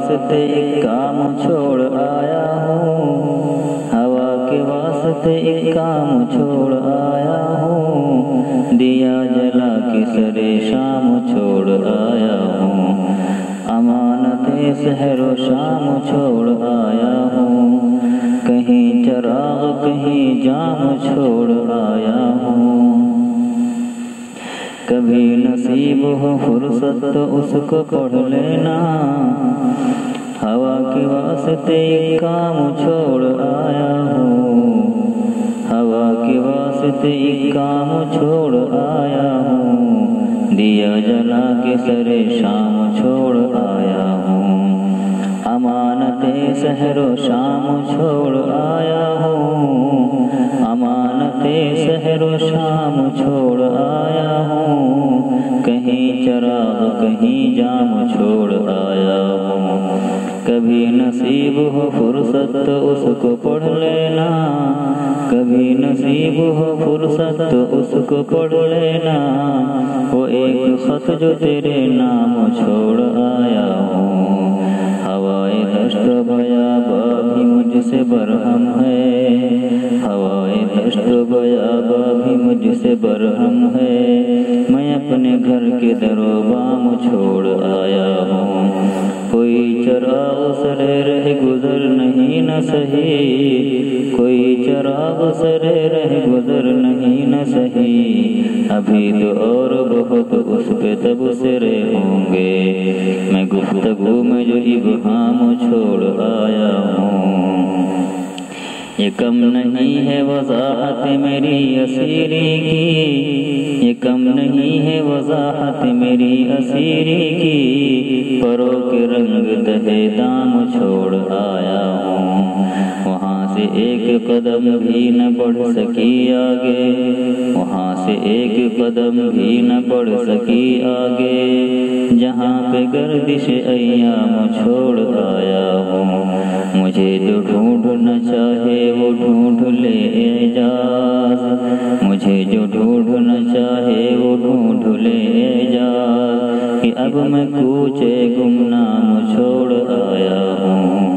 واسطے ایک کام چھوڑ آیا ہوں، ہوا کے واسطے ایک کام چھوڑ آیا ہوں، دیا جلا کے سرے شام چھوڑ آیا ہوں، امانت سحر و شام چھوڑ آیا ہوں، کہیں چراغ کہیں جام چھوڑ آیا ہوں۔ کبھی نصیب ہو فرصت تو اس کو پڑھ لینا، ہوا کے واسطے ایک کام چھوڑ آیا ہوں، ہوا کے واسطے ایک کام چھوڑ آیا ہوں، دیا جلا کے سرے شام چھوڑ آیا ہوں، امانت سحر و شام چھوڑ آیا ہوں، امانت سحر و شام چھوڑ آیا ہوں، کہیں چراغ کہیں جام چھوڑ آیا ہوں۔ کبھی نصیب ہو فرصت تو اس کو پڑھ لینا، کبھی نصیب ہو فرصت تو اس کو پڑھ لینا، وہ ایک خط جو تیرے نام چھوڑ آیا ہوں، ہوائے دشت و بیابا بھی مجھ سے برہم ہے، ہوائے دشت و بیابا بھی مجھ سے برہم ہے، میں اپنے گھر کے در و بام چھوڑ آیا ہوں، کوئی چراغ سرے رہ گزر نہیں نہ سہی، کوئی چراغ سرے رہ گزر نہیں نہ سہی، ابھی تو اور بہت اس پہ تب سرے ہوں گے، میں گفتگو میں جو ابہام چھوڑ آیا ہوں۔ یہ کم نہیں ہے وضاحت میری اسیری کی، یہ کم نہیں ہے وضاحت میری اسیری کی، پرو کے رنگ تہے دام چھوڑ آیا ہوں، وہاں سے ایک قدم بھی نہ بڑھ سکی آگے، وہاں سے ایک قدم بھی نہ بڑھ سکی آگے، جہاں پہ گردش ایام چھوڑ آیا ہوں، مجھے جو ڈھونڈنا چاہے وہ ڈھونڈ لے اعجاز، مجھے جو ڈھونڈنا چاہے وہ ڈھونڈ لے اعجاز، کہ اب میں کوچے گمنام چھوڑ آیا ہوں۔